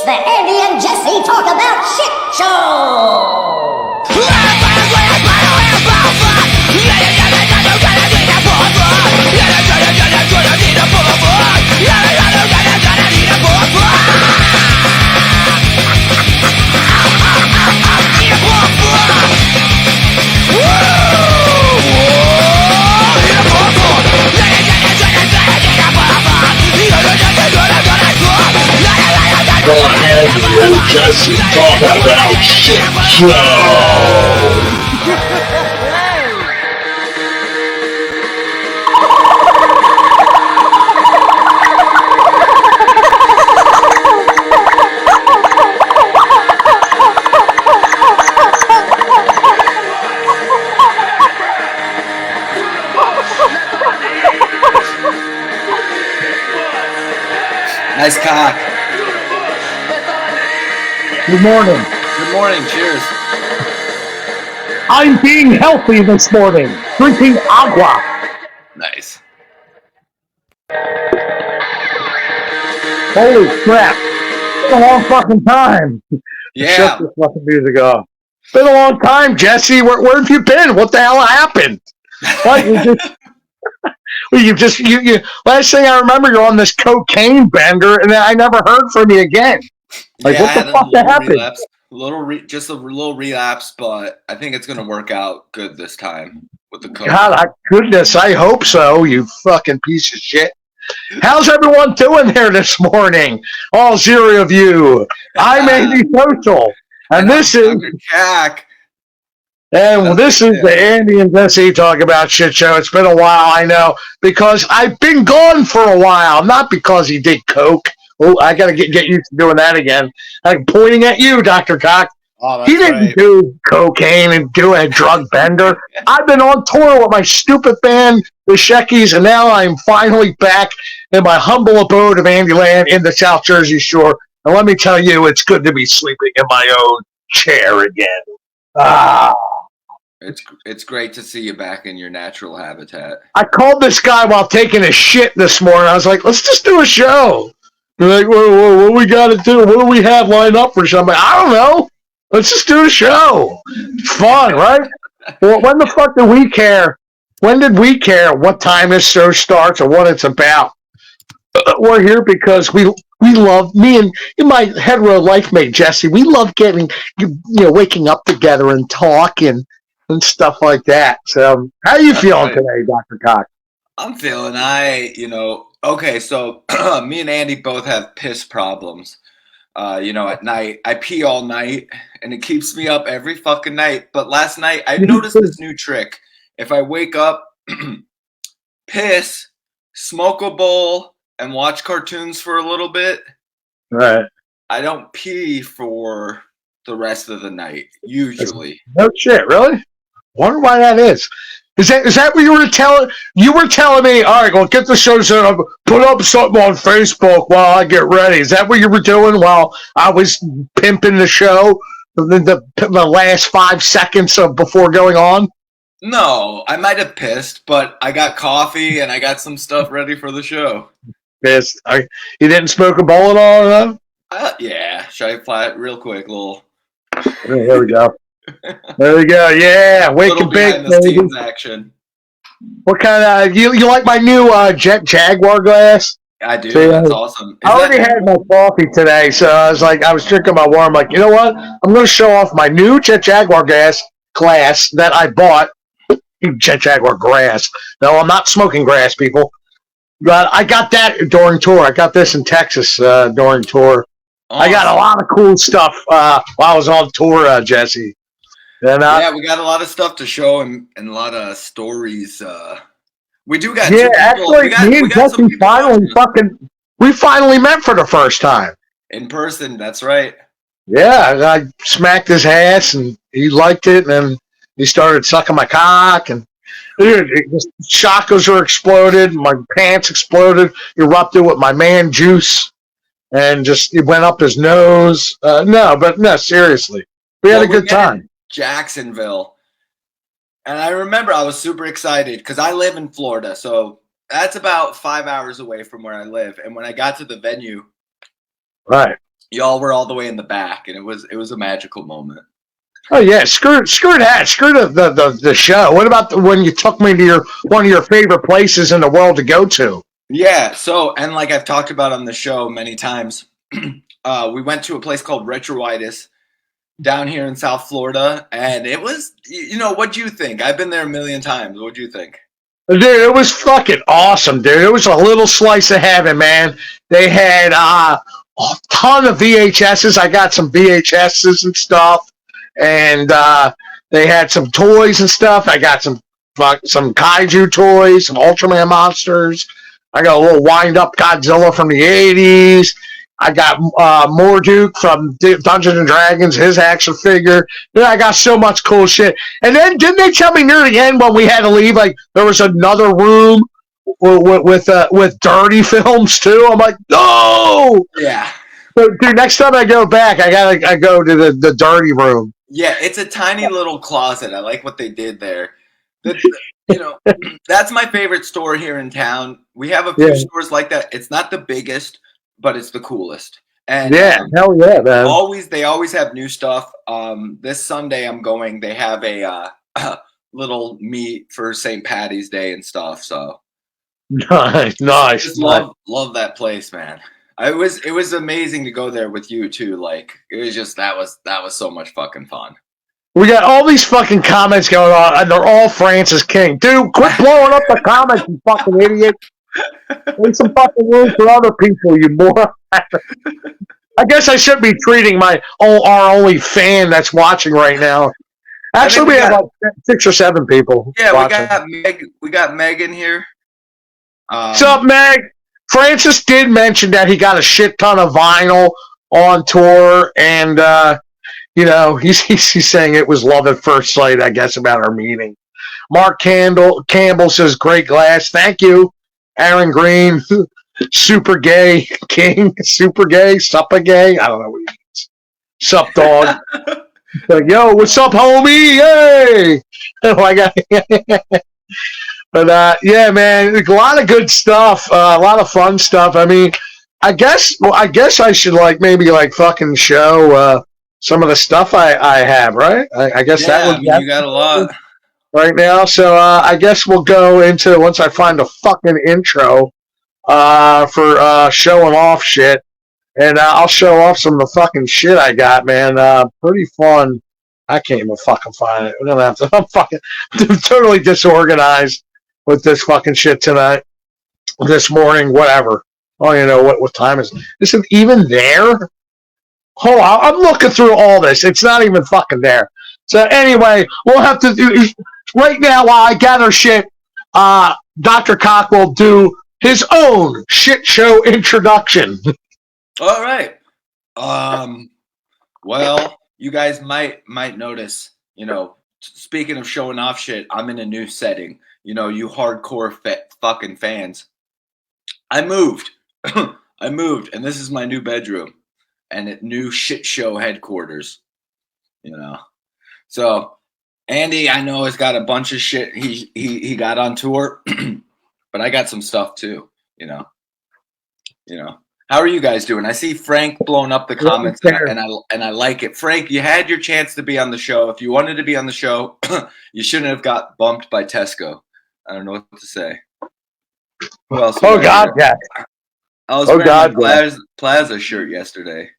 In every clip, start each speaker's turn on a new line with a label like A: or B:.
A: It's the Andy and Jesse Talk About Shit Show!
B: The Andy and Jesse Talk About Shit Show.
C: Nice cock.
D: Good morning.
C: Good morning. Cheers.
D: I'm being healthy this morning, drinking agua.
C: Nice.
D: Holy crap. It's been a long fucking time.
C: Yeah.
D: Shut this fucking music off. It's been a long time, Jesse. Where have you been? What the hell happened? What, you last thing I remember, you're on this cocaine bender, and then I never heard from you again. Like,
C: yeah,
D: what the fuck happened?
C: Relapse. Just a little relapse, but I think it's going to work out good this time with the coke.
D: God, goodness, I hope so, you fucking piece of shit. How's everyone doing there this morning? All zero of you. I'm Andy Social, and this is
C: Jack.
D: And this is the Andy and Jesse Talk About Shit Show. It's been a while, I know, because I've been gone for a while, not because he did coke. Oh, I got to get used to doing that again. I'm pointing at you, Dr. Cock.
C: Oh,
D: he didn't do cocaine and do a drug bender. I've been on tour with my stupid band, the Sheckies, and now I'm finally back in my humble abode of Andyland in the South Jersey Shore. And let me tell you, it's good to be sleeping in my own chair again.
C: It's great to see you back in your natural habitat.
D: I called this guy while taking a shit this morning. I was like, let's just do a show. They're like, whoa, what do we got to do? What do we have lined up for something? I don't know. Let's just do a show. It's fun, right? Well, when the fuck do we care? When did we care what time this show starts or what it's about? We're here because we love, me and my hetero life mate, Jesse, we love getting, waking up together and talking and stuff like that. So, how are you feeling today, Dr. Cox?
C: I'm feeling okay, so me and Andy both have piss problems. At night, I pee all night, and it keeps me up every fucking night. But last night, I noticed this new trick. If I wake up, piss, smoke a bowl, and watch cartoons for a little bit,
D: right,
C: I don't pee for the rest of the night, usually.
D: No shit, really? Wonder why that is. Is that what you were telling? You were telling me, all right, well, get the show set up, put up something on Facebook while I get ready. Is that what you were doing while I was pimping the show? The last 5 seconds before going on?
C: No, I might have pissed, but I got coffee and I got some stuff ready for the show.
D: Pissed? You didn't smoke a bowl at all, though?
C: Yeah. Should I apply it real quick?
D: There we go. There we go. Yeah, waking big, baby.
C: Action.
D: What kind of you like my new Jet Jaguar glass?
C: I do. That's awesome.
D: I already had my coffee today, so I was drinking my water. I'm like, you know what? I'm going to show off my new Jet Jaguar glass that I bought. Jet Jaguar grass. No, I'm not smoking grass, people. But I got that during tour. I got this in Texas during tour. Awesome. I got a lot of cool stuff while I was on tour, Jesse. And,
C: yeah, we got a lot of stuff to show and a lot of stories. We do got
D: actually, me and Jesse we finally met for the first time.
C: In person, that's right.
D: Yeah, I smacked his ass and he liked it, and then he started sucking my cock, and dude, chakras were exploded, my pants exploded, erupted with my man juice, and just it went up his nose. No, seriously. We had a good time.
C: Jacksonville. And I remember I was super excited because I live in Florida, so that's about 5 hours away from where I live. And when I got to the venue,
D: right,
C: y'all were all the way in the back, and it was a magical moment.
D: Oh yeah, screw that, screw the show. What about when you took me to one of your favorite places in the world to go to?
C: Yeah, so and like I've talked about on the show many times, we went to a place called Retroitis down here in South Florida, and it was, what'd you think? I've been there a million times. What'd you think?
D: Dude, it was fucking awesome, dude. It was a little slice of heaven, man. They had a ton of VHSs. I got some VHSs and stuff, and they had some toys and stuff. I got some kaiju toys, some Ultraman monsters. I got a little wind-up Godzilla from the 80s. I got Morduk from Dungeons and Dragons, his action figure. Dude, I got so much cool shit. And then didn't they tell me near the end when we had to leave, like there was another room with dirty films too? I'm like, no.
C: Yeah.
D: So, dude, next time I go back, I go to the dirty room.
C: Yeah, it's a tiny little closet. I like what they did there. That's my favorite store here in town. We have a few stores like that. It's not the biggest, but it's the coolest. And
D: hell yeah, man.
C: They always have new stuff. This Sunday I'm going. They have a little meet for St. Patty's Day and stuff. So
D: nice.
C: Just love that place, man. It was amazing to go there with you too. Like it was just that was so much fucking fun.
D: We got all these fucking comments going on, and they're all Francis King. Dude, quit blowing up the comments, you fucking idiot. Make some fucking room for other people, you moron. I guess I should be treating our only fan that's watching right now. Actually, we have like 6 or 7 people.
C: Yeah,
D: watching.
C: we got Megan here.
D: What's up, Meg? Francis did mention that he got a shit ton of vinyl on tour, and he's saying it was love at first sight, I guess, about our meeting. Mark Campbell says, great glass. Thank you. Aaron Green, super gay king, super gay, suppa gay. I don't know what he means. Sup, dog. Like, yo, what's up, homie? Hey! But yeah, man, a lot of good stuff, a lot of fun stuff. I mean, I guess I should maybe fucking show some of the stuff I have, right? I guess
C: you got a lot
D: right now. So I guess we'll go into, once I find a fucking intro for showing off shit, and I'll show off some of the fucking shit I got, man. Pretty fun. I can't even fucking find it. We're gonna have to. I'm fucking totally disorganized with this fucking shit tonight, this morning, whatever. Oh, what time is it? Isn't even there? Hold on, I'm looking through all this. It's not even fucking there. So anyway, we'll have to do right now while I gather shit. Dr. Cock will do his own shit show introduction.
C: All right. Well, you guys might notice, speaking of showing off shit, I'm in a new setting. You hardcore fucking fans. I moved. And this is my new bedroom and new shit show headquarters. So Andy, I know, has got a bunch of shit he got on tour, but I got some stuff too. How are you guys doing? I see Frank blowing up the comments, and I like it. Frank, you had your chance to be on the show. If you wanted to be on the show, you shouldn't have got bumped by Tesco. I don't know what to say. Who else?
D: Oh God, yeah.
C: I was wearing my Plaza shirt yesterday.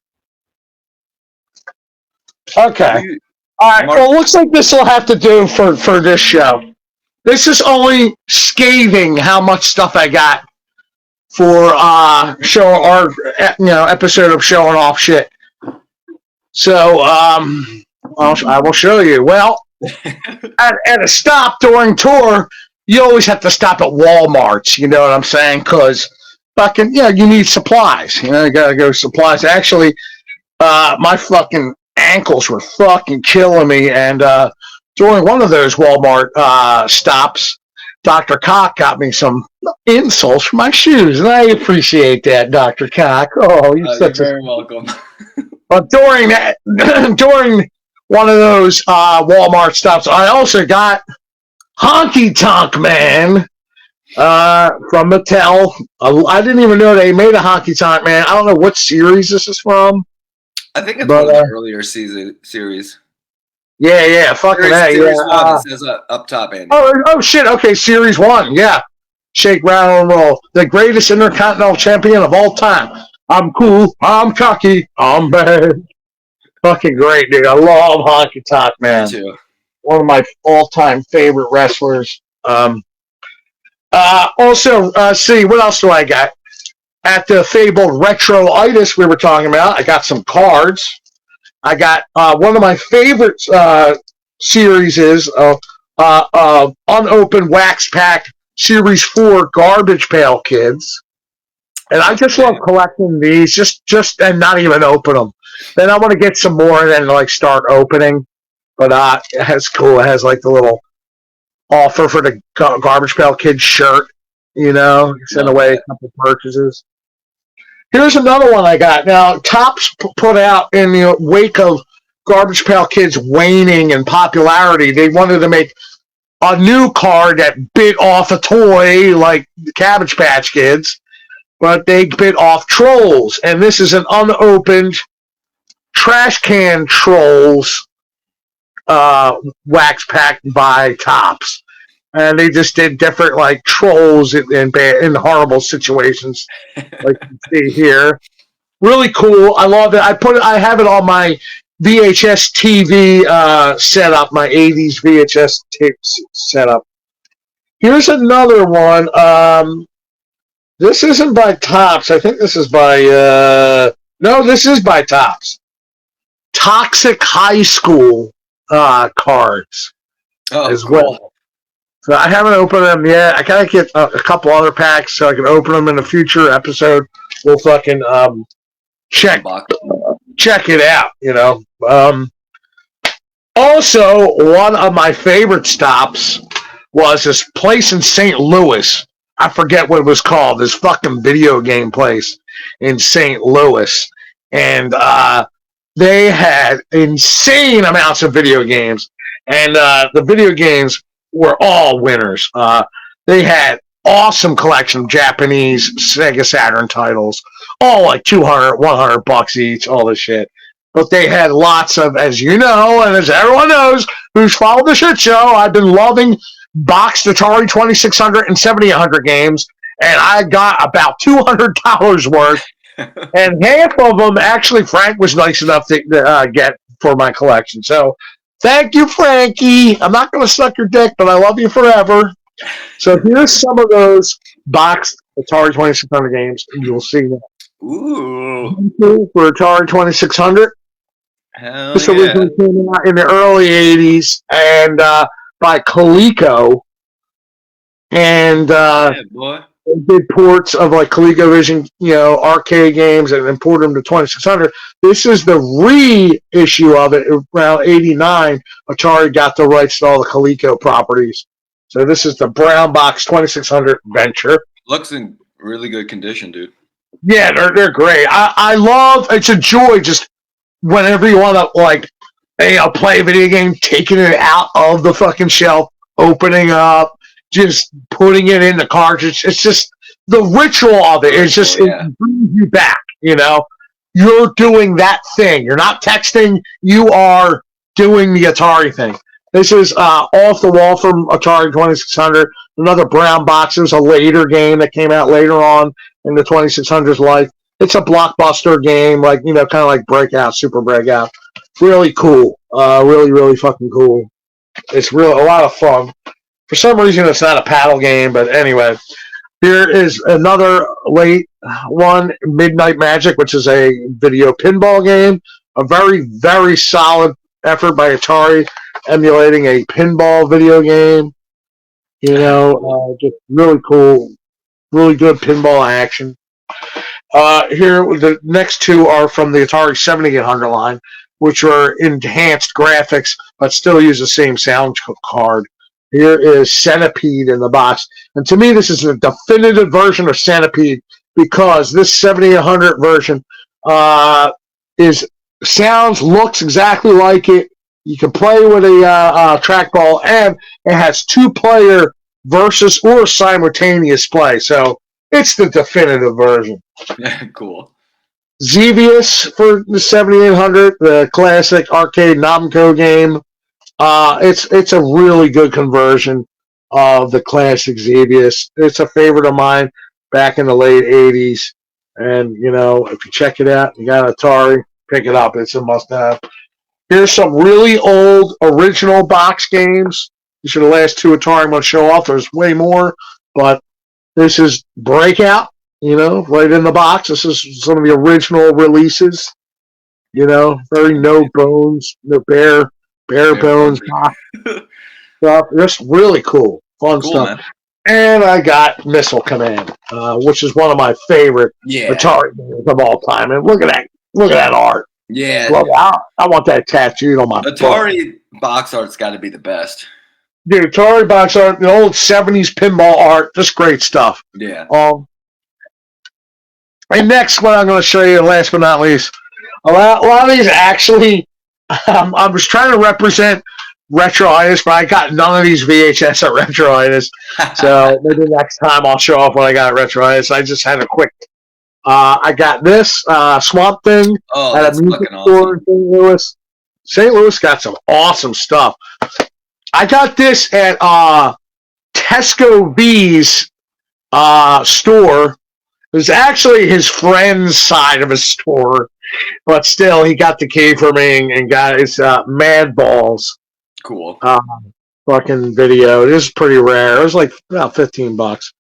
D: Okay. All right. Well, looks like this will have to do for this show. This is only scathing how much stuff I got for episode of showing off shit. So I will show you. Well, at a stop during tour, you always have to stop at Walmart's. You know what I'm saying? Because fucking you need supplies. You gotta go supplies. Actually, my fucking ankles were fucking killing me, and during one of those Walmart stops, Dr. Cock got me some insoles for my shoes, and I appreciate that, Dr. Cock. Oh, you're
C: very welcome.
D: But during one of those Walmart stops, I also got Honky Tonk Man from Mattel. I didn't even know they made a Honky Tonk Man. I don't know what series this is from.
C: I think it's
D: But
C: one of the earlier series.
D: yeah, fucking
C: Series,
D: A,
C: series
D: yeah.
C: one. It says up top, Andy.
D: Oh shit. Okay, Series 1. Yeah. Shake, rattle, and roll. The greatest intercontinental champion of all time. I'm cool. I'm cocky. I'm bad. Fucking great, dude. I love Honky Tonk
C: Me
D: Man.
C: too.
D: One of my all-time favorite wrestlers. Also, see, what else do I got? At the fabled Retro-itis we were talking about, I got some cards. I got one of my favorite series is unopened wax pack Series 4 Garbage Pail Kids. And I just love collecting these, just and not even open them. Then I want to get some more and then like start opening. But it's cool. It has like the little offer for the Garbage Pail Kids shirt. You know, send away a couple purchases. Here's another one I got. Now, Topps put out in the wake of Garbage Pail Kids waning in popularity, they wanted to make a new card that bit off a toy like the Cabbage Patch Kids, but they bit off Trolls. And this is an unopened trash can Trolls wax pack by Topps. And they just did different like Trolls in horrible situations, like you see here. Really cool. I love it. I have it on my VHS TV setup, my 80s VHS tape setup. Here's another one. This isn't by Topps. I think this is by no, this is by Topps. Toxic High School cards as well. So I haven't opened them yet. I gotta get a couple other packs so I can open them in a future episode. We'll fucking check it out, you know. Also, one of my favorite stops was this place in St. Louis. I forget what it was called. This fucking video game place in St. Louis. And they had insane amounts of video games. And the video games were all winners. They had awesome collection of Japanese Sega Saturn titles, all like $200, $100 each, all this shit. But they had lots of, as you know, and as everyone knows, who's followed the shit show, I've been loving boxed Atari 2600 and 7800 games, and I got about $200 worth, and half of them, actually, Frank was nice enough to get for my collection. So, thank you, Frankie. I'm not going to suck your dick, but I love you forever. So here's some of those boxed Atari 2600 games, and you'll see that.
C: Ooh.
D: For Atari 2600.
C: Hell
D: This originally came out in the early 80s, and by Coleco. And
C: boy.
D: They did ports of like ColecoVision, you know, arcade games and imported them to 2600. This is the reissue of it around 89. Atari got the rights to all the Coleco properties. So this is the brown box 2600 venture.
C: Looks in really good condition, dude.
D: Yeah, they're great. I love, it's a joy just whenever you want to like, you know, play a video game, taking it out of the fucking shelf, opening up, just putting it in the cartridge. It's just the ritual of it. It's just, it brings you back, you know. You're doing that thing. You're not texting. You are doing the Atari thing. This is off the wall from Atari 2600. Another brown box. It was a later game that came out later on in the 2600's life. It's a blockbuster game, like, you know, kind of like Breakout, Super Breakout. Really cool. Really, really fucking cool. It's really a lot of fun. For some reason, it's not a paddle game, but anyway. Here is another late one, Midnight Magic, which is a video pinball game. A very, very solid effort by Atari, emulating a pinball video game. You know, just really cool, really good pinball action. Here, the next two are from the Atari 7800 line, which are enhanced graphics, but still use the same sound card. Here is Centipede in the box. And to me, this is a definitive version of Centipede because this 7800 version looks exactly like it. You can play with a trackball, and it has two-player versus or simultaneous play. So it's the definitive version.
C: Cool.
D: Xevious for the 7800, the classic arcade Namco game. It's a really good conversion of the classic Xevious. It's a favorite of mine back in the late 80s. And, if you check it out, you got Atari, pick it up. It's a must-have. Here's some really old original box games. These are the last two Atari I'm going to show off. There's way more, but this is Breakout, right in the box. This is some of the original releases. Very no bones, no bare bones stuff. Just really cool, fun stuff. Man. And I got Missile Command, which is one of my favorite Atari games of all time. And look at that art.
C: Yeah,
D: I want that tattooed on my
C: Atari box art's got to be the best.
D: Dude, Atari box art, the old 70s pinball art, just great stuff.
C: Yeah.
D: And next, what I'm going to show you, last but not least, a lot of these actually, I was trying to represent Retroitis, but I got none of these VHS at Retroitis. So maybe next time I'll show off what I got at Retroitis. I just had a quick. I got this Swamp Thing at a music store in St. Louis. St. Louis got some awesome stuff. I got this at Tesco V's store. It was actually his friend's side of his store, but still, he got the key for me and got his Mad Balls.
C: Cool.
D: Fucking video. It was pretty rare. It was like about $15.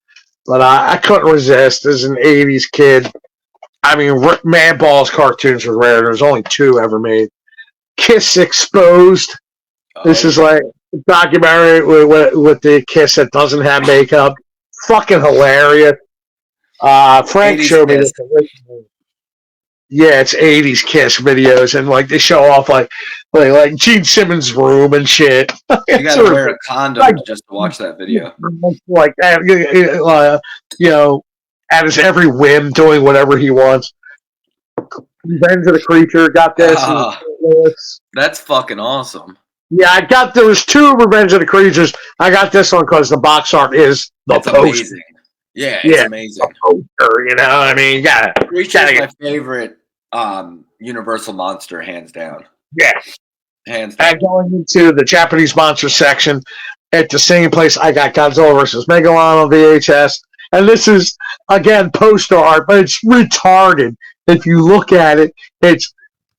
D: But I couldn't resist as an 80s kid. I mean, Mad Balls cartoons are rare. There's only 2 ever made. Kiss Exposed. This is like a documentary with the Kiss that doesn't have makeup. Fucking hilarious. Frank showed me this originally. Yeah, it's 80s Kiss videos, and like they show off like Gene Simmons' room and shit.
C: You gotta wear a condom just to watch that video.
D: Like at his every whim, doing whatever he wants. Revenge of the Creature, got this.
C: That's fucking awesome.
D: Yeah, there was 2 Revenge of the Creatures. I got this one because the box art is the poster.
C: Amazing. Yeah, it's amazing.
D: Poster, I mean, you gotta.
C: Creature's my favorite Universal monster, hands down.
D: Yeah.
C: Hands down.
D: And going into the Japanese monster section, at the same place I got Godzilla vs. Megalon on VHS. And this is, again, poster art, but it's retarded. If you look at it, it's,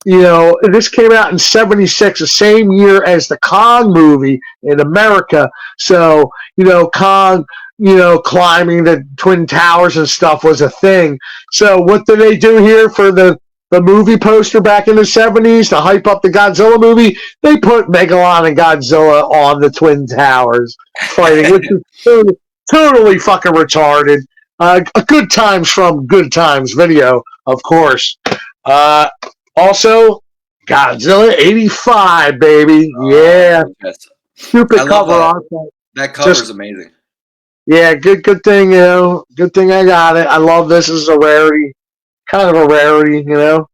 D: this came out in 76, the same year as the Kong movie in America. So, Kong, climbing the Twin Towers and stuff was a thing. So what did they do here for the movie poster back in the 70s to hype up the Godzilla movie? They put Megalon and Godzilla on the Twin Towers fighting, which is totally fucking retarded. A Good Times from Good Times video, of course. Also, Godzilla 85, baby. Yeah. Stupid cover art.
C: That cover's amazing.
D: Yeah, good thing, good thing I got it. I love this. This is a rarity. Kind of a rarity, You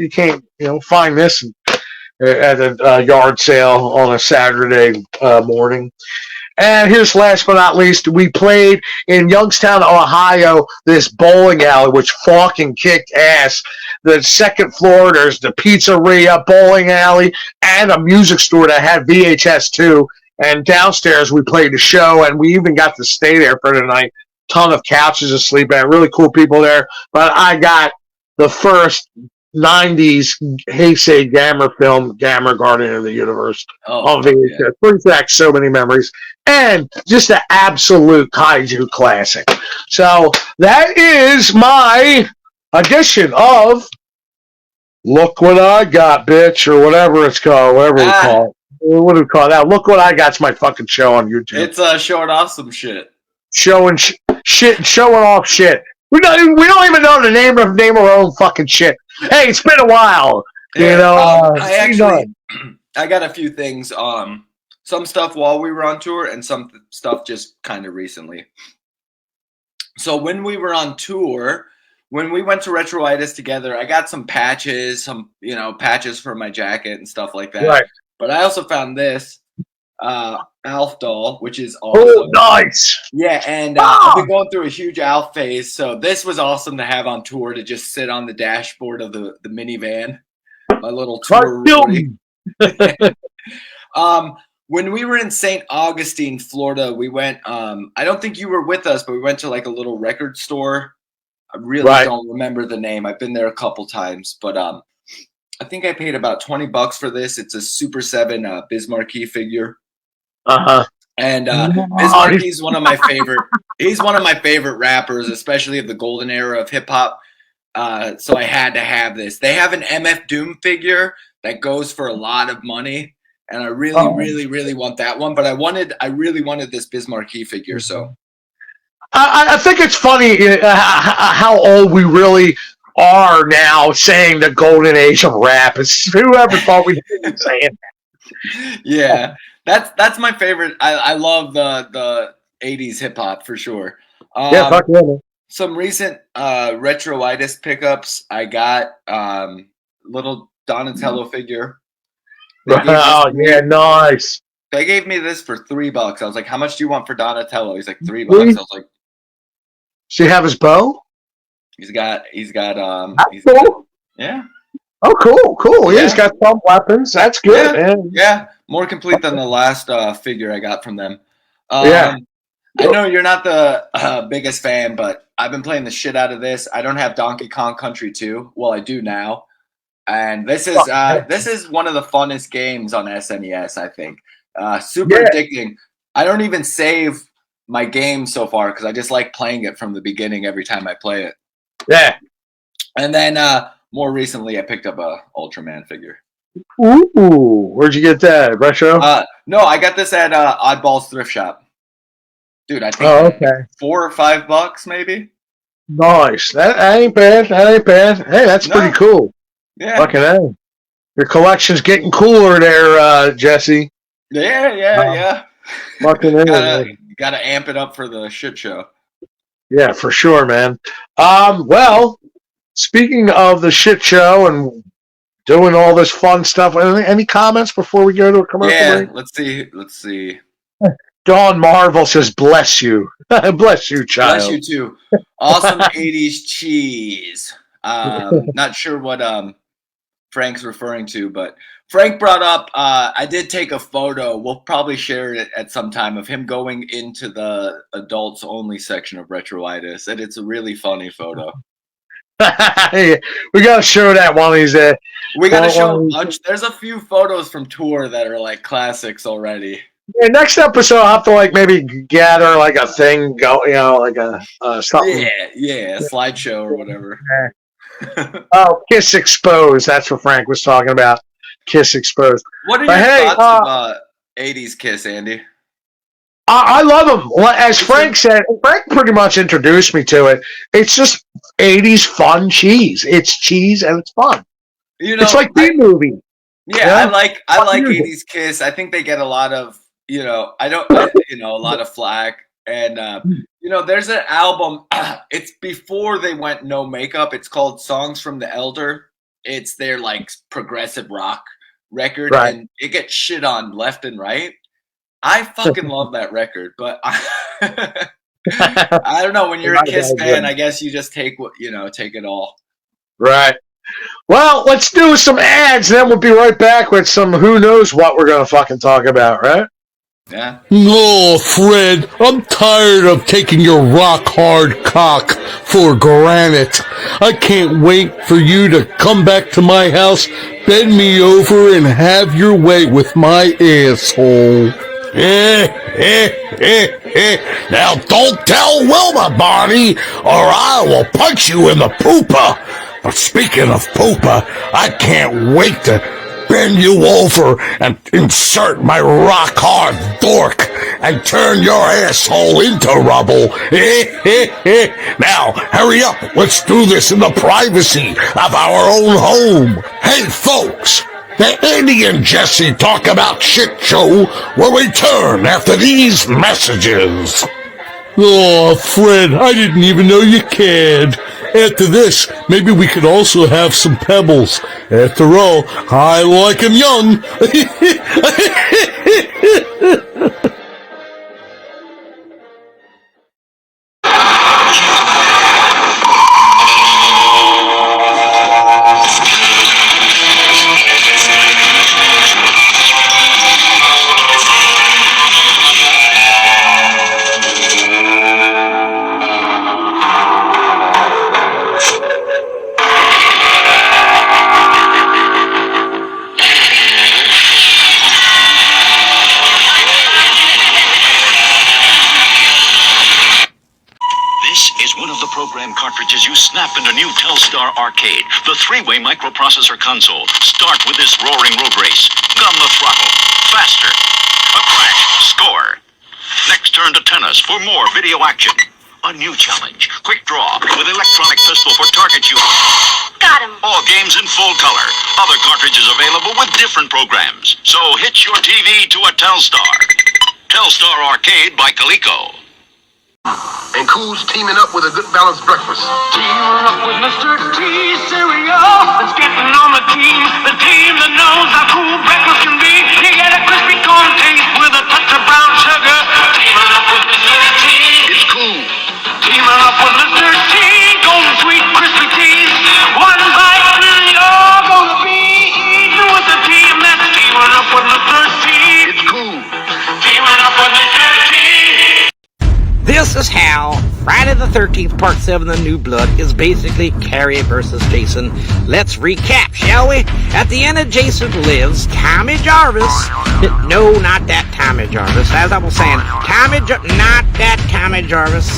D: can't, find this at a yard sale on a Saturday morning. And here's last but not least, we played in Youngstown, Ohio, this bowling alley, which fucking kicked ass. The second floor, there's the pizzeria, bowling alley, and a music store that had VHS too. And downstairs, we played the show, and we even got to stay there for the night. Ton of couches to sleep at, really cool people there. But I got the first 90s Heisei Gamma film, Gamma Guardian of the Universe, on VHS. Yeah. Brings back so many memories. And just an absolute kaiju classic. So that is my edition of Look What I Got, Bitch, or whatever it's called, whatever we call it. What do we call that? Look What I Got's my fucking show on YouTube.
C: It's showing off some shit.
D: Showing off shit. We don't even know the name of our own fucking shit. Hey, it's been a while.
C: I got a few things. Some stuff while we were on tour, and some stuff just kind of recently. So when we were on tour, when we went to Retroitis together, I got some patches, patches for my jacket and stuff like that.
D: Right.
C: But I also found this. Alf doll, which is
D: Oh,
C: awesome.
D: nice.
C: Yeah, and I've been going through a huge Alf phase, so this was awesome to have on tour to just sit on the dashboard of the minivan, my little tour roadie. When we were in St. Augustine, Florida, we went. I don't think you were with us, but we went to like a little record store. I really don't remember the name. I've been there a couple times, but I think I paid about $20 for this. It's a Super 7 Biz Markie figure. And Biz Markie's one of my favorite. He's one of my favorite rappers, especially of the golden era of hip hop. So I had to have this. They have an MF Doom figure that goes for a lot of money, and I really want that one. But I really wanted this Biz Markie figure. So
D: I think it's funny how old we really are now, saying the golden age of rap. It's whoever thought we'd be saying that.
C: Yeah, that's my favorite. I love the 80s hip hop for sure.
D: Yeah, fuck yeah, man.
C: Some recent retroitis pickups. I got little Donatello figure.
D: Oh yeah, nice.
C: They gave me this for $3. I was like, "How much do you want for Donatello?" He's like, $3. I was like,
D: "Does he have his bow?"
C: He's got
D: cool.
C: Yeah.
D: Oh, cool. Yeah, he's got some weapons. That's good, man.
C: Yeah, more complete than the last figure I got from them.
D: Yeah.
C: I know you're not the biggest fan, but I've been playing the shit out of this. I don't have Donkey Kong Country 2. Well, I do now. And this is one of the funnest games on SNES, I think. Super addicting. I don't even save my game so far because I just like playing it from the beginning every time I play it.
D: Yeah.
C: And then more recently, I picked up a Ultraman figure.
D: Ooh, where'd you get that? Retro?
C: No, I got this at Oddball's thrift shop. Dude, I think $4 or $5 maybe.
D: Nice. That ain't bad. Hey, that's pretty cool.
C: Yeah.
D: Fucking A. Your collection's getting cooler there, Jesse.
C: Yeah.
D: Fucking A.
C: Gotta amp it up for the shit show.
D: Yeah, for sure, man. Well, speaking of the shit show and doing all this fun stuff, any comments before we go to a commercial break?
C: Let's see.
D: Dawn Marvel says, "Bless you." Bless you, child.
C: Bless you, too. Awesome 80s cheese. Not sure what Frank's referring to, but Frank brought up, I did take a photo. We'll probably share it at some time of him going into the adults only section of Retroitis, and it's a really funny photo.
D: We got to show that while he's there.
C: We got to show a bunch. There's a few photos from tour that are like classics already.
D: Yeah, next episode I'll have to maybe gather a thing, like a something.
C: Yeah, a slideshow or whatever.
D: Oh, Kiss Exposed. That's what Frank was talking about. Kiss Exposed.
C: What are your thoughts about 80s Kiss, Andy?
D: I love them. As Frank said, Frank pretty much introduced me to it. It's just 80s fun cheese. It's cheese and it's fun. It's like B-movie.
C: Yeah, I like 80s Kiss. I think they get a lot of, a lot of flack. And, there's an album. It's before they went no makeup. It's called Songs from the Elder. It's their, progressive rock record. Right. And it gets shit on left and right. I fucking love that record. But I don't know. When you're a Kiss fan, I guess you just take it all. Right.
D: Well, let's do some ads, and then we'll be right back with some who knows what we're going to fucking talk about, right?
C: Yeah.
E: Oh, Fred, I'm tired of taking your rock-hard cock for granted. I can't wait for you to come back to my house, bend me over, and have your way with my asshole. Now don't tell Wilma, Barney, or I will punch you in the poopa. But speaking of poopa, I can't wait to bend you over and insert my rock-hard dork and turn your asshole into rubble. Now, hurry up. Let's do this in the privacy of our own home. Hey, folks, the Andy and Jesse Talk About Shit Show will return after these messages. Oh, Fred, I didn't even know you cared. After this, maybe we could also have some pebbles. After all, I like 'em young.
F: Snap into new Telstar Arcade, the three-way microprocessor console. Start with this roaring road race. Gun the throttle. Faster. A crash. Score. Next turn to tennis for more video action. A new challenge. Quick draw with electronic pistol for target shooting.
A: Got him.
F: All games in full color. Other cartridges available with different programs. So hitch your TV to a Telstar. Telstar Arcade by Coleco.
G: And Cool's teaming up with a good balanced breakfast.
H: Teaming up with Mr. T cereal. It's getting on the team that knows how cool breakfast can be. You get a crispy corn taste with a touch of brown sugar. Teaming up with Mr. T.
G: It's cool.
H: Teaming up with Mr. T. Golden sweet crispy teas. One bite and you're gonna be eating with the team that's teaming up with Mr. T.
G: It's cool.
H: Teaming up with Mr. T.
I: This is how Friday the 13th, Part 7, The New Blood is basically Carrie versus Jason. Let's recap, shall we? At the end of Jason Lives, Tommy Jarvis, no, not that Tommy Jarvis, as I was saying, not that Tommy Jarvis,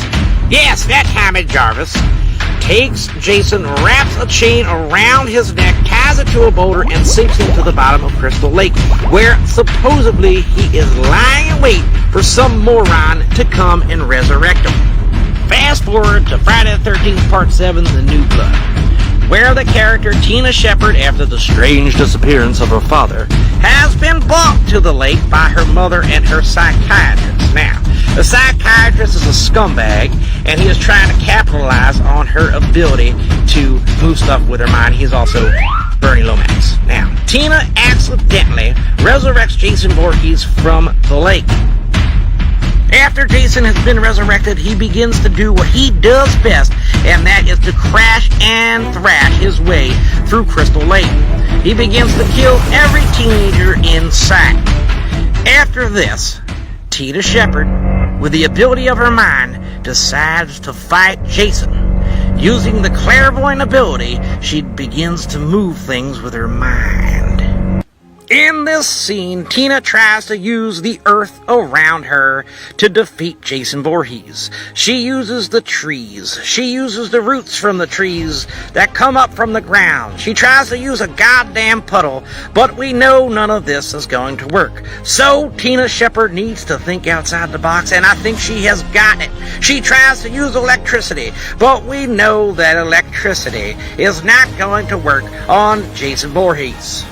I: yes, that Tommy Jarvis, takes Jason, wraps a chain around his neck, ties it to a boulder, and sinks into the bottom of Crystal Lake, where supposedly he is lying in wait for some moron to come and resurrect him. Fast forward to Friday the 13th, Part 7, The New Blood, where the character Tina Shepard, after the strange disappearance of her father, has been brought to the lake by her mother and her psychiatrist. Now, the psychiatrist is a scumbag, and he is trying to capitalize on her ability to move stuff with her mind. He's also Bernie Lomax. Now, Tina accidentally resurrects Jason Voorhees from the lake. After Jason has been resurrected, he begins to do what he does best, and that is to crash and thrash his way through Crystal Lake. He begins to kill every teenager in sight. After this, Tina Shepard, with the ability of her mind, decides to fight Jason. Using the clairvoyant ability, she begins to move things with her mind. In this scene, Tina tries to use the earth around her to defeat Jason Voorhees. She uses the trees. She uses the roots from the trees that come up from the ground. She tries to use a goddamn puddle, but we know none of this is going to work. So Tina Shepard needs to think outside the box, and I think she has got it. She tries to use electricity, but we know that electricity is not going to work on Jason Voorhees.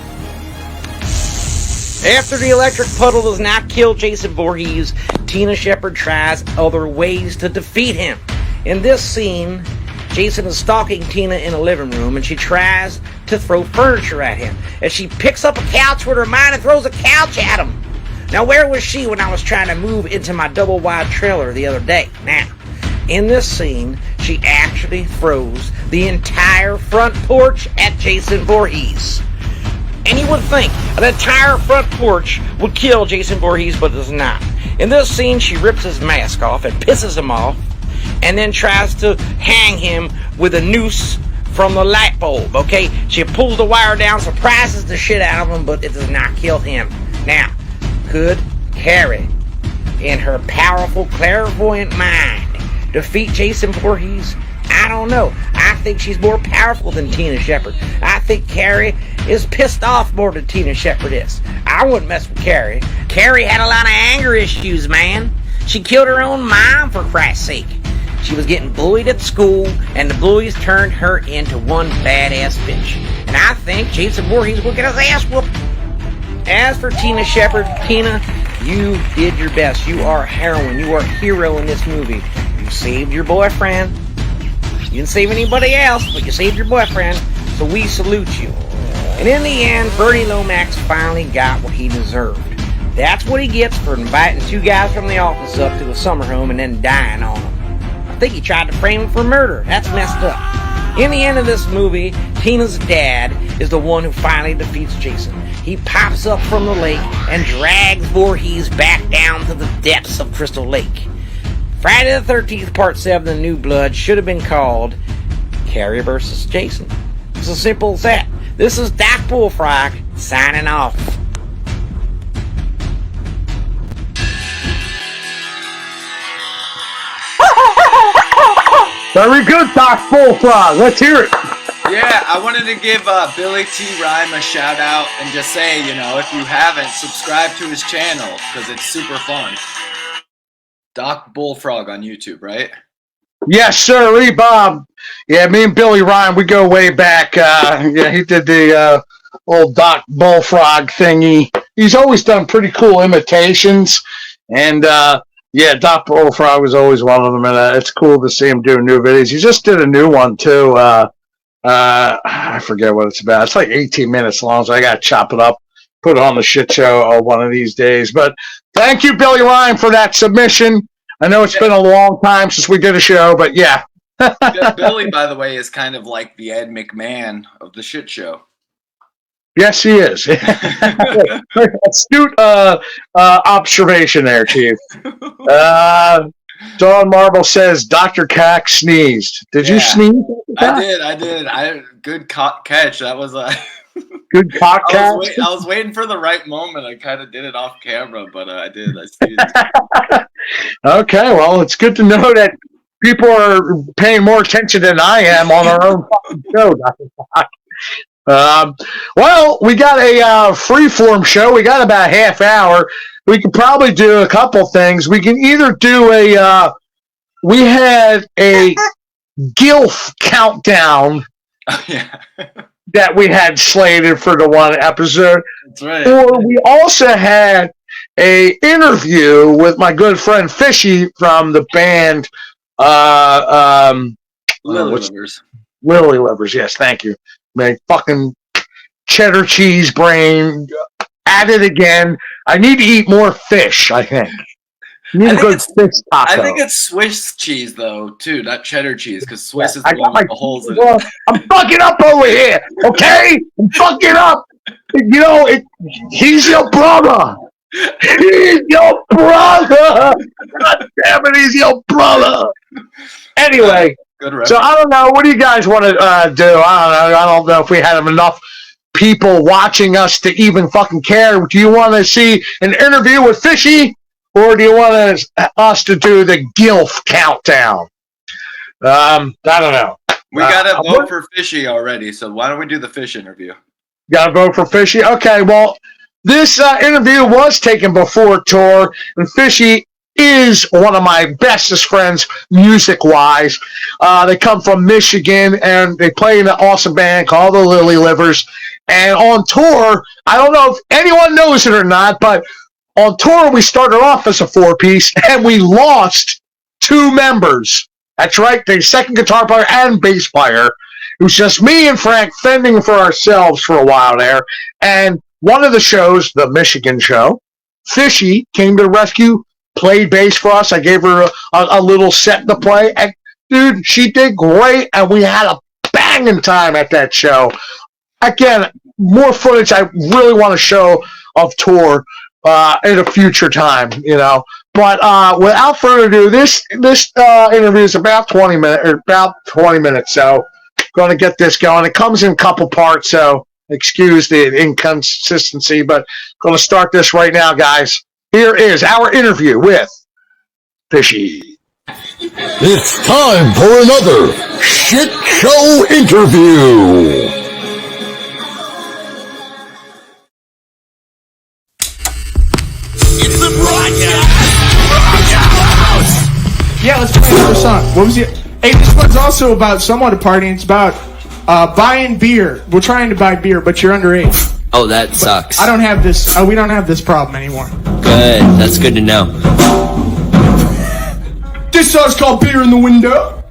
I: After the electric puddle does not kill Jason Voorhees, Tina Shepard tries other ways to defeat him. In this scene, Jason is stalking Tina in a living room, and she tries to throw furniture at him. And she picks up a couch with her mind and throws a couch at him. Now, where was she when I was trying to move into my double-wide trailer the other day? Now, in this scene, she actually throws the entire front porch at Jason Voorhees. And you would think an entire front porch would kill Jason Voorhees, but it does not. In this scene, she rips his mask off and pisses him off, and then tries to hang him with a noose from the light bulb, okay? She pulls the wire down, surprises the shit out of him, but it does not kill him. Now, could Carrie, in her powerful clairvoyant mind, defeat Jason Voorhees? I don't know. I think she's more powerful than Tina Shepard. I think Carrie is pissed off more than Tina Shepard is. I wouldn't mess with Carrie. Carrie had a lot of anger issues, man. She killed her own mom, for Christ's sake. She was getting bullied at school, and the bullies turned her into one badass bitch. And I think Jason Voorhees will get his ass whooped. As for Tina Shepard, Tina, you did your best. You are a heroine. You are a hero in this movie. You saved your boyfriend. You didn't save anybody else, but you saved your boyfriend, so we salute you. And in the end, Bernie Lomax finally got what he deserved. That's what he gets for inviting two guys from the office up to a summer home and then dying on them. I think he tried to frame him for murder. That's messed up. In the end of this movie, Tina's dad is the one who finally defeats Jason. He pops up from the lake and drags Voorhees back down to the depths of Crystal Lake. Friday the 13th, Part 7, The New Blood should have been called Carrie vs. Jason. It's as simple as that. This is Doc Bullfrog signing off.
D: Very good, Doc Bullfrog. Let's hear it.
C: Yeah, I wanted to give Billy T. Rhyme a shout out and just say, if you haven't, subscribe to his channel because it's super fun. Doc Bullfrog on YouTube, right?
D: Yes, sir, Bob. Yeah, me and Billy Ryan, we go way back. He did the old Doc Bullfrog thingy. He's always done pretty cool imitations. And, Doc Bullfrog was always one of them. And it's cool to see him do new videos. He just did a new one, too. I forget what it's about. It's like 18 minutes long, so I got to chop it up, put it on the shit show one of these days. But thank you, Billy Ryan, for that submission. I know it's been a long time since we did a show, but yeah.
C: Billy, by the way, is kind of like the Ed McMahon of the shit show.
D: Yes, he is. Astute observation there, Chief. Dawn Marble says Dr. Cack sneezed. Did you sneeze?
C: I did. Good catch. That was a
D: good cock catch.
C: I was waiting for the right moment. I kind of did it off camera, but I did. I sneezed.
D: Okay, well, it's good to know that people are paying more attention than I am on our own fucking show, Dr. Baack. Well, we got a free-form show. We got about a half hour. We could probably do a couple things. We can either do we had a GILF countdown that we had slated for the one episode.
C: That's right.
D: Or we also had a interview with my good friend Fishy from the band
C: Lily Livers.
D: Lily Livers, yes, thank you. My fucking cheddar cheese brain at it again. I need to eat more fish, I think. Need a good fish taco.
C: I think it's Swiss cheese, though, too, not cheddar cheese, because Swiss is the one with the holes in it.
D: I'm fucking up over here, okay? I'm fucking up. He's your brother. He's your brother. God damn it, he's your brother. Anyway, so I don't know. What do you guys want to do? I don't know if we had enough people watching us to even fucking care. Do you want to see an interview with Fishy, or do you want us to do the GILF countdown? I don't know.
C: We got to vote for Fishy already, so why don't we do the fish interview?
D: Got to vote for Fishy? Okay, well, this interview was taken before tour, and Fishy is one of my bestest friends music-wise. They come from Michigan, and they play in an awesome band called the Lily Livers. And on tour, I don't know if anyone knows it or not, but on tour we started off as a four-piece, and we lost two members. That's right, the second guitar player and bass player. It was just me and Frank fending for ourselves for a while there. And one of the shows, the Michigan show, Fishy came to the rescue, played bass for us. I gave her a little set to play. And, dude, she did great, and we had a banging time at that show. Again, more footage I really want to show of tour at a future time, But without further ado, this interview is about 20 minutes, so going to get this going. It comes in a couple parts, so excuse the inconsistency, but going to start this right now, guys. Here is our interview with Fishy.
E: It's time for another shit show interview. It's the broadcast.
J: Yeah, let's play another song. What was it? Hey, this one's also about somewhat a party. It's about buying beer. We're trying to buy beer, but you're underage.
K: Oh, that sucks.
J: I don't have this. We don't have this problem anymore.
K: Good. That's good to know.
J: This song's called "Beer in the Window."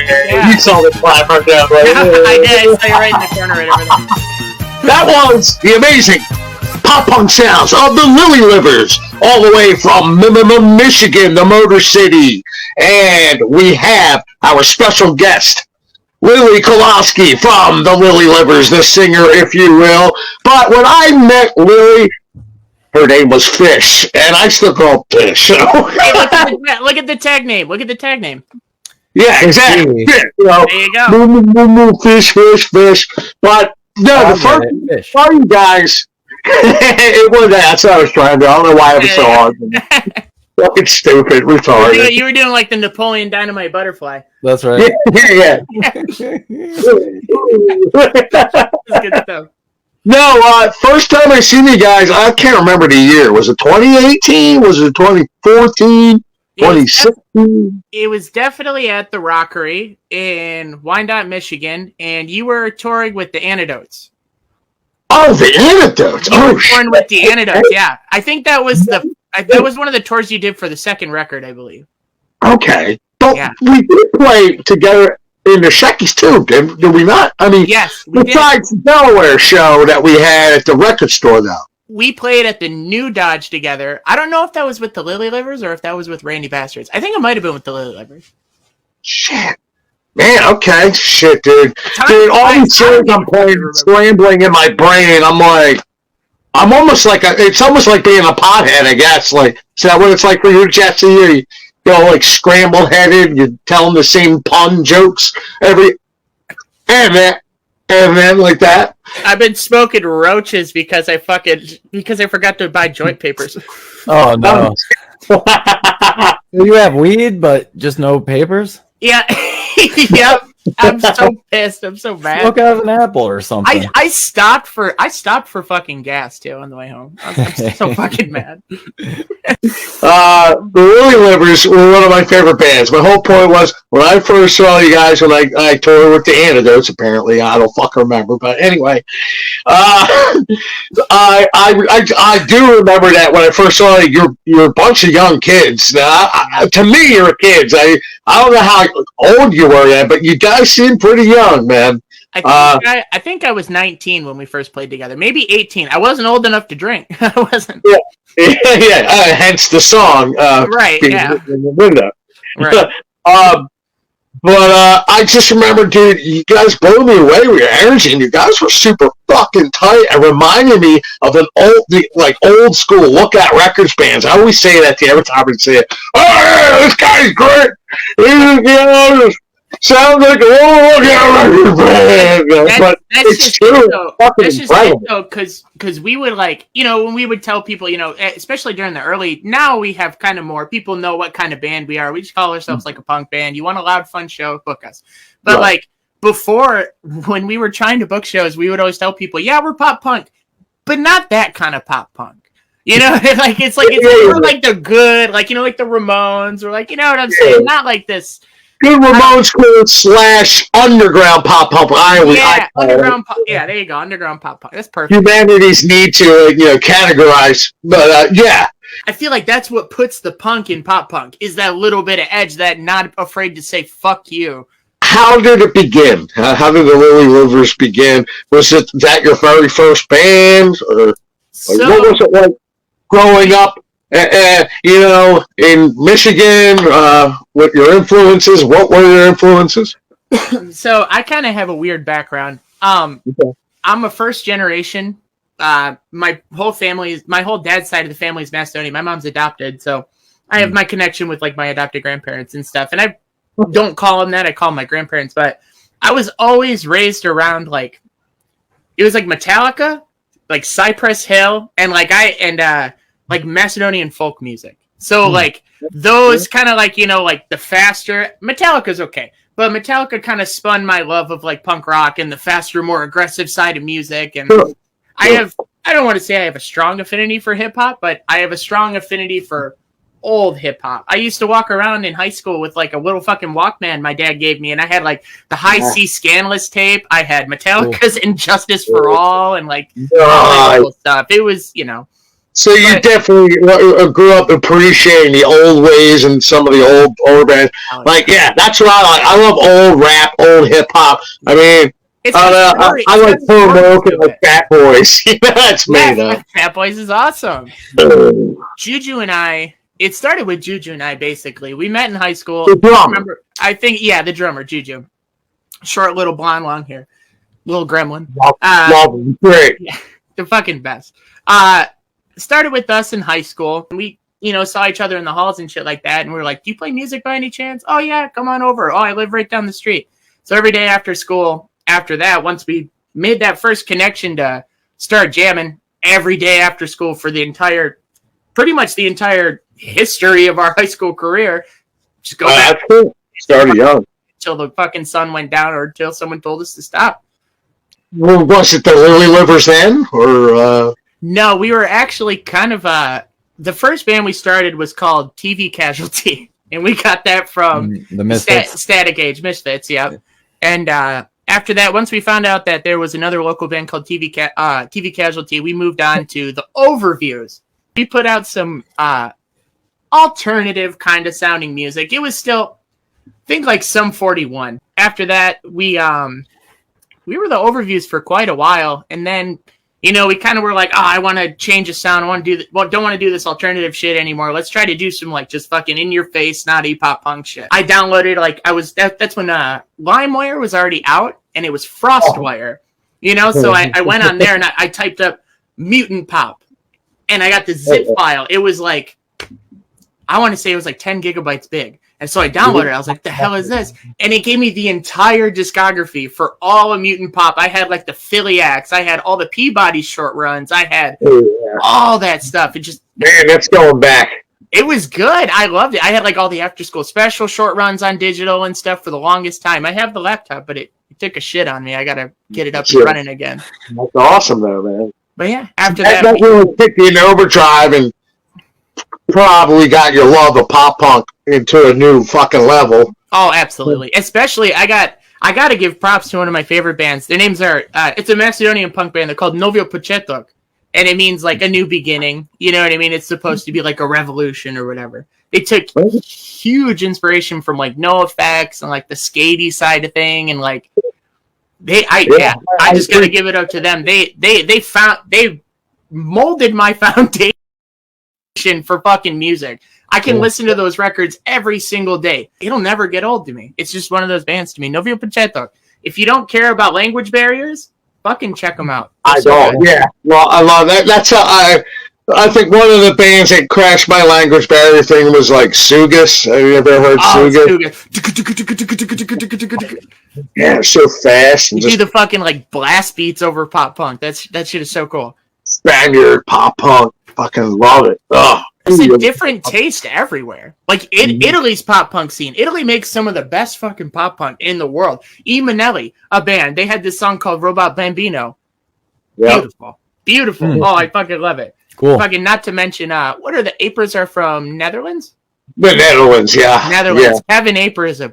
J: Yeah.
D: You saw the clapper down right
J: I did. I saw you right in the corner and everything.
D: That was the amazing pop punk sounds of the Lily Livers, all the way from Michigan, the Motor City. And we have our special guest, Lily Kolaski from the Lily Livers, the singer, if you will. But when I met Lily, her name was Fish, and I still call her Fish. So.
J: Hey, look at the tag name. Look at the tag name.
D: Yeah, exactly.
J: There you go.
D: Moo, fish. But no, the first funny guys, it was that's what I was trying to. I don't know why it was so hard. Fucking stupid, retarded.
J: You were doing like the Napoleon Dynamite butterfly.
L: That's right.
D: Yeah.
J: That's good stuff.
D: No, first time I seen you guys, I can't remember the year. Was it 2018? Was it 2014? 2016?
J: It was definitely at the Rockery in Wyandotte, Michigan, and you were touring with the Antidotes.
D: Oh, the Antidotes!
J: You were touring with the Antidotes, yeah. I think that was one of the tours you did for the second record, I believe.
D: Okay, but we did play together in the Sheckies too, did we not? I mean,
J: yes.
D: Besides the Delaware show that we had at the record store, though.
J: We played at the New Dodge together. I don't know if that was with the Lily Livers or if that was with Randy Bastards. I think it might have been with the Lily Livers.
D: Shit. Man, okay. Shit, dude. Dude, all these songs I'm playing, scrambling in my brain, I'm like, it's almost like being a pothead, I guess. Like, is that what it's like for you, Jesse? You go like scramble-headed, you're telling the same pun jokes and then like that.
J: I've been smoking roaches because I forgot to buy joint papers.
L: Oh no! You have weed, but just no papers.
J: Yeah, yep. I'm so pissed. I'm so mad.
L: Smoke out of an apple or something.
J: I stopped for fucking gas too on the way home. I'm so fucking mad.
D: The Lily Livers were one of my favorite bands. My whole point was when I first saw you guys when I toured with the Antidotes. Apparently, I don't fucking remember, but anyway, I do remember that when I first saw you, you're a bunch of young kids. Now, to me, you're kids. I don't know how old you were yet, but you guys seem pretty young, man.
J: I think I was 19 when we first played together. Maybe 18. I wasn't old enough to drink. I wasn't.
D: Yeah. Hence the song.
J: Right. Yeah.
D: In the window.
J: Right.
D: But I just remember, dude, you guys blew me away with your energy, and you guys were super fucking tight. It reminded me of an old school Look Out Records bands. I always say that to you every time I say it. Oh, yeah, this guy's great. Sounds like a Look Out Records band. But it's true.
J: That's just it, though, because we would when we would tell people, especially during the early, now we have kind of more, people know what kind of band we are. We just call ourselves like a punk band. You want a loud, fun show, book us. But before, when we were trying to book shows, we would always tell people, yeah, we're pop punk, but not that kind of pop punk. We're like the good, like the Ramones, or what I'm saying? Not like this.
D: Good Ramones / underground pop punk.
J: Underground pop. Yeah, there you go. Underground pop punk. That's perfect.
D: Humanity's need to categorize, but yeah.
J: I feel like that's what puts the punk in pop punk, is that little bit of edge, that not afraid to say fuck you.
D: How did it begin? How did the Lily Livers begin? Was that your very first band, or what was it like growing up? In Michigan, with your influences, what were your influences?
J: So I kind of have a weird background. I'm a first generation. My whole dad's side of the family is Macedonian. My mom's adopted, so I have my connection with my adopted grandparents and stuff. And I don't call them that; I call them my grandparents. But I was always raised around it was Metallica, Cypress Hill, and Macedonian folk music. So those kind of the faster Metallica's okay, but Metallica kind of spun my love of punk rock and the faster, more aggressive side of music. And I don't want to say I have a strong affinity for hip hop, but I have a strong affinity for old hip hop. I used to walk around in high school with a little fucking Walkman my dad gave me, and I had the High C Scandalous tape. I had Metallica's Injustice for All, and all that cool stuff. It was
D: So you definitely grew up appreciating the old ways and some of the older bands. Like, yeah, that's what I like. I love old rap, old hip hop. I mean, I like Poor Moke and like Fat Boys. That's me, though.
J: Fat Boys is awesome. Juju and I, it started with Juju and I, basically. We met in high school.
D: The drummer.
J: Remember, I think, yeah, the drummer, Juju. Short, little, blonde, long hair. Little gremlin.
D: Love him. Great.
J: Yeah, the fucking best. Started with us in high school. And we, saw each other in the halls and shit like that. And we were like, do you play music by any chance? Oh, yeah, come on over. Oh, I live right down the street. So every day after school, after that, once we made that first connection to start jamming every day after school for pretty much the entire history of our high school career, just go back.
D: That's cool. Started young.
J: Till the fucking sun went down or till someone told us to stop.
D: Well, was it the Lily Livers then? Or,
J: No, we were actually kind of, the first band we started was called TV Casualty. And we got that from
L: the Misfits.
J: Static Age, Misfits, yeah. And after that, once we found out that there was another local band called TV Casualty, we moved on to the Overviews. We put out some alternative kind of sounding music. It was still, I think, like Sum 41. After that, we were the Overviews for quite a while, and then we kind of were like, I want to change the sound. I want to don't want to do this alternative shit anymore. Let's try to do some like just fucking in your face, snotty pop punk shit. I downloaded that's when LimeWire was already out, and it was FrostWire. So I went on there and I typed up Mutant Pop, and I got the zip file. It was like, I want to say it was like 10 gigabytes big. And so I downloaded it. I was like, the hell is this? And it gave me the entire discography for all of Mutant Pop. I had like the Philiacs. I had all the Peabody short runs. I had all that stuff. It just...
D: Man, that's going back.
J: It was good. I loved it. I had like all the after school special short runs on digital and stuff for the longest time. I have the laptop, but it took a shit on me. I got to get it up and running again.
D: That's awesome though, man.
J: But yeah, after
D: that really kicked you in overdrive and probably got your love of pop punk into a new fucking level.
J: Oh, absolutely. Especially, I got to give props to one of my favorite bands. Their names are, it's a Macedonian punk band. They're called Novio Pochetok. And it means like a new beginning. You know what I mean? It's supposed to be like a revolution or whatever. They took huge inspiration from like NoFX and like the skatey side of thing. And like, I just got to give it up to them. They molded my foundation for fucking music. I can listen to those records every single day. It'll never get old to me. It's just one of those bands to me. Novio Pochetok. If you don't care about language barriers, fucking check them out.
D: I don't. Yeah. Well, I love that. That's how I think one of the bands that crashed my language barrier thing was like Sugus. Have you ever heard Sugus? Yeah, so fast. And
J: you do the fucking like blast beats over pop punk. That shit is so cool.
D: Spaniard pop punk. Fucking love it. Oh,
J: it's a different taste everywhere. Like Italy's pop punk scene. Italy makes some of the best fucking pop punk in the world. E. Manelli, a band. They had this song called Robot Bambino. Yep. Beautiful. Oh, I fucking love it.
L: Cool.
J: Fucking not to mention, what are the Apers are from Netherlands?
D: The Netherlands, yeah.
J: Netherlands. Yeah. Kevin Aper is a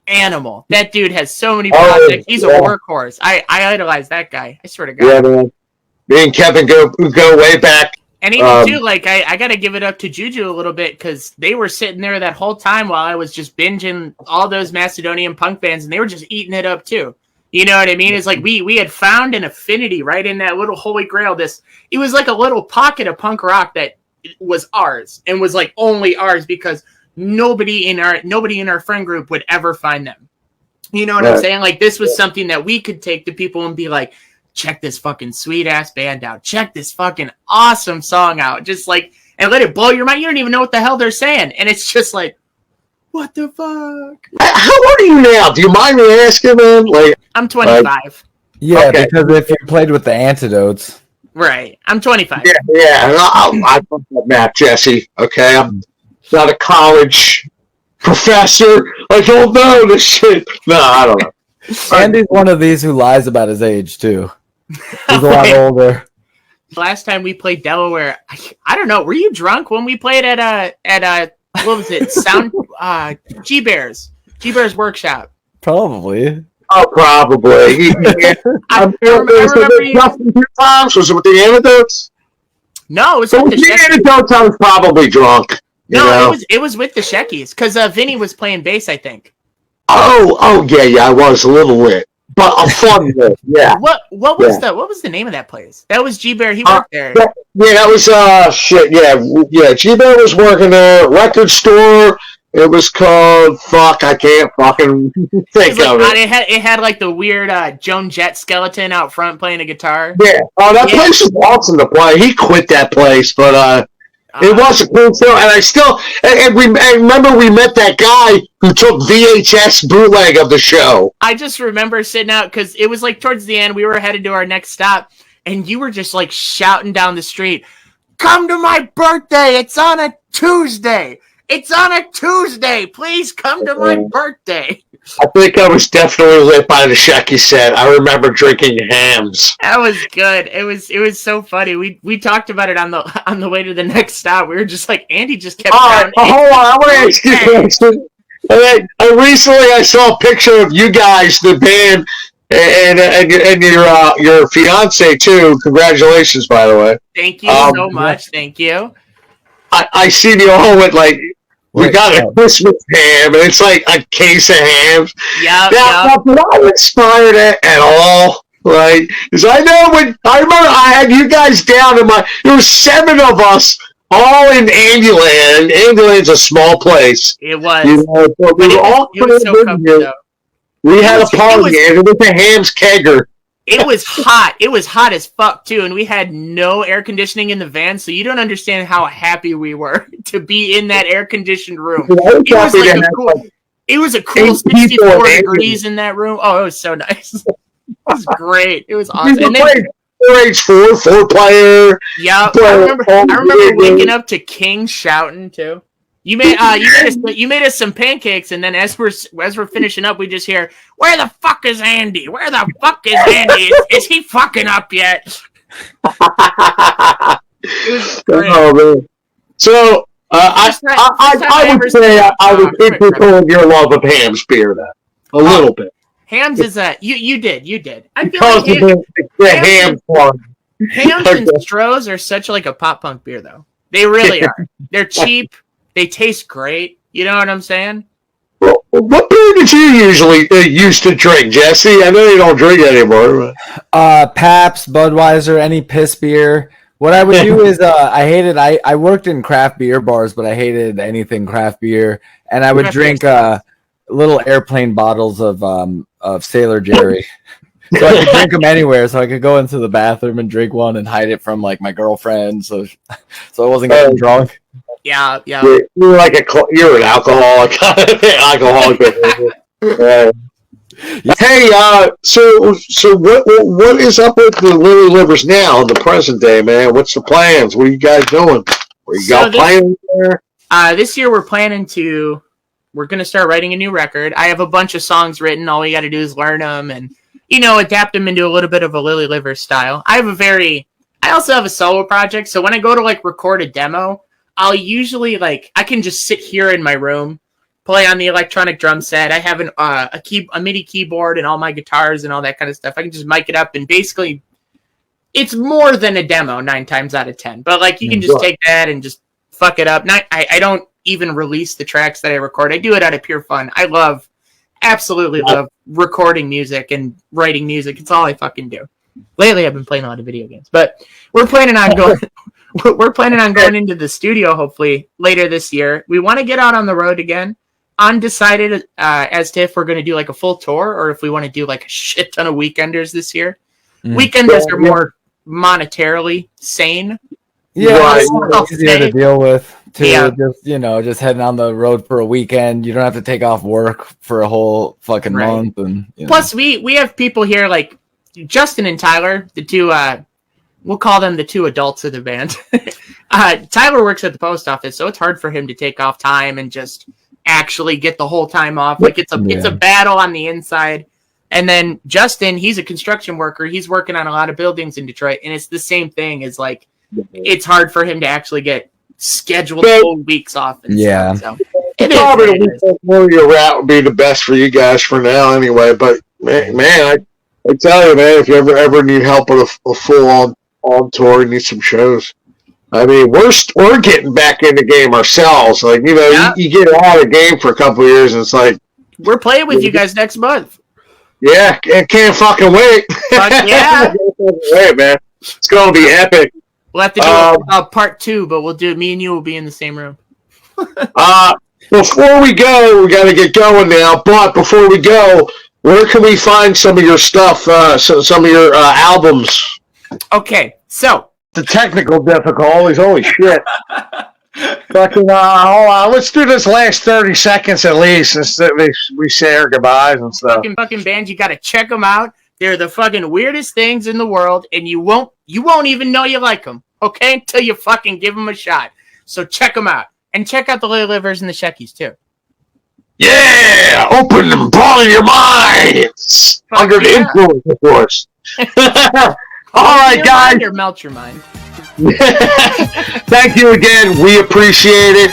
J: animal. That dude has so many projects. He's a workhorse. I idolize that guy. I swear to God.
D: Yeah, man. Me and Kevin go way back.
J: And even too, like I got to give it up to Juju a little bit because they were sitting there that whole time while I was just binging all those Macedonian punk bands, and they were just eating it up too. You know what I mean? It's like we had found an affinity right in that little holy grail. It was like a little pocket of punk rock that was ours and was like only ours because nobody in our friend group would ever find them. You know what I'm saying? Like this was something that we could take to people and be like, check this fucking sweet ass band out. Check this fucking awesome song out. Just like, and let it blow your mind. You don't even know what the hell they're saying. And it's just like, what the fuck?
D: How old are you now? Do you mind me asking, man? Like,
J: I'm 25.
L: Yeah, okay. Because if you played with the Antidotes.
J: Right. I'm 25.
D: Yeah. I fuck that Matt Jesse. Okay. I'm not a college professor. I don't know this shit. No, I don't know.
L: Andy's one of these who lies about his age, too. He's a lot older.
J: Last time we played Delaware, I don't know. Were you drunk when we played at what was it? G-Bears Workshop.
L: Probably.
D: Oh, probably.
J: I remember
D: times. Was it with the Antidotes?
J: No, it was
D: So
J: with the
D: the
J: Sheckies.
D: anecdotes, I was probably drunk. You
J: No,
D: know?
J: it was with the Sheckies because Vinny was playing bass, I think.
D: Oh, yeah, I was a little lit, but a fun lit, yeah.
J: What was the name of that place? That was G Bear. He worked there.
D: That was shit. Yeah. G-Bear was working there. Record store. It was called I can't fucking think of it.
J: It had like the weird Joan Jett skeleton out front playing a guitar.
D: Yeah. Oh, that place was awesome to play. He quit that place, but it was a cool show. And I remember we met that guy who took VHS bootleg of the show.
J: I just remember sitting out because it was like towards the end. We were headed to our next stop, and you were just like shouting down the street, "Come to my birthday! It's on a Tuesday! It's on a Tuesday! Please come to my birthday!"
D: I think I was definitely lit by the Shecky set. I remember drinking hams.
J: That was good. It was so funny. We talked about it on the way to the next stop. We were just like, Andy just kept.
D: All right, hold on. I want to ask you a question. Recently, I saw a picture of you guys, the band, and your fiance too. Congratulations, by the way.
J: Thank you so much. Thank you.
D: I seen you all with like. We got a Christmas ham, and it's like a case of hams.
J: Yeah.
D: But I inspired it at all. Like, because I remember I had you guys down in there were 7 of us all in Andyland. Andyland's a small place.
J: It was.
D: You know, but we were all so we had a party, and it was a ham's kegger.
J: It was hot. It was hot as fuck too, and we had no air conditioning in the van, so you don't understand how happy we were to be in that air conditioned room. It was a cool 64 degrees in that room. Oh, it was so nice. It was great. It was awesome. And then,
D: 4-player.
J: Yeah, I remember waking up to King shouting too. You made us some pancakes, and then as we're finishing up, we just hear, "Where the fuck is Andy? Where the fuck is Andy? Is he fucking up yet?" It was great.
D: Oh, man. So I would say I would equal your love of Ham's beer then a little bit.
J: Hams is you did. I feel
D: Because
J: like
D: the ham one.
J: Hams and Strohs are such like a pop punk beer, though. They really are. They're cheap. They taste great. You know what I'm saying?
D: Well, what beer did you usually used to drink, Jesse? I know you don't drink anymore.
L: Pabst, Budweiser, any piss beer. What I would do is I worked in craft beer bars, but I hated anything craft beer, and I would drink little airplane bottles of Sailor Jerry. So I could drink them anywhere. So I could go into the bathroom and drink one and hide it from like my girlfriend, so I wasn't getting drunk.
J: Yeah.
D: You're you're an alcoholic. Hey, so what is up with the Lily Livers now in the present day, man? What's the plans? What are you guys doing? Are you guys playing there?
J: This year we're going to start writing a new record. I have a bunch of songs written. All we got to do is learn them and, adapt them into a little bit of a Lily Livers style. I also have a solo project. So when I go to record a demo, I'll usually I can just sit here in my room, play on the electronic drum set. I have a MIDI keyboard and all my guitars and all that kind of stuff. I can just mic it up and basically it's more than a demo 9 times out of 10. But you can just take that and just fuck it up. I don't even release the tracks that I record. I do it out of pure fun. I absolutely love recording music and writing music. It's all I fucking do. Lately I've been playing a lot of video games, but we're planning on going into the studio hopefully later this year. We want to get out on the road again. Undecided as to if we're going to do a full tour or if we want to do a shit ton of weekenders this year. Weekenders are more monetarily sane.
L: Yeah, it's easier to deal with. Just heading on the road for a weekend. You don't have to take off work for a whole fucking month. And
J: plus, we have people here like Justin and Tyler, the two. We'll call them the 2 adults of the band. Tyler works at the post office, so it's hard for him to take off time and just actually get the whole time off. It's a battle on the inside. And then Justin, he's a construction worker. He's working on a lot of buildings in Detroit, and it's the same thing. Is it's hard for him to actually get scheduled full weeks off. And stuff, so
D: probably the weekend warrior route would be the best for you guys for now, anyway. But man, I tell you, man, if you ever need help with a full on tour, you need some shows. I mean, we're getting back in the game ourselves. Like, you know,
J: Yeah.
D: you get out of the game for a couple of years, and it's like,
J: We're playing with you guys next month.
D: yeah, can't fucking wait.
J: Fuck yeah.
D: Can't fucking wait, man. It's gonna be epic.
J: We'll have to do a part 2, but we'll do it. Me and you will be in the same room.
D: Before we go, we got to get going now. But before we go, where can we find some of your stuff? Some of your albums.
J: Okay, so
D: the technical difficulties. Holy shit! Fucking hold on. Let's do this last 30 seconds at least, since we say our goodbyes and stuff.
J: Fucking bands, you got to check them out. They're the fucking weirdest things in the world, and you won't even know you like them. Okay, until you fucking give them a shot. So check them out. And check out the Little Livers and the Sheckies, too.
D: Yeah! Open and broaden your minds! Under the influence, of course. All right, guys.
J: Or melt your mind.
D: Thank you again. We appreciate it.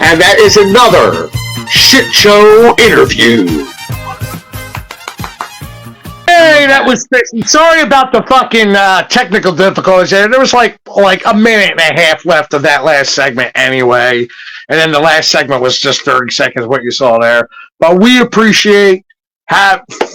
D: And that is another Shit Show interview. Hey, that was sorry about the fucking technical difficulties there. There was like a minute and a half left of that last segment anyway. And then the last segment was just 30 seconds, what you saw there. But we appreciate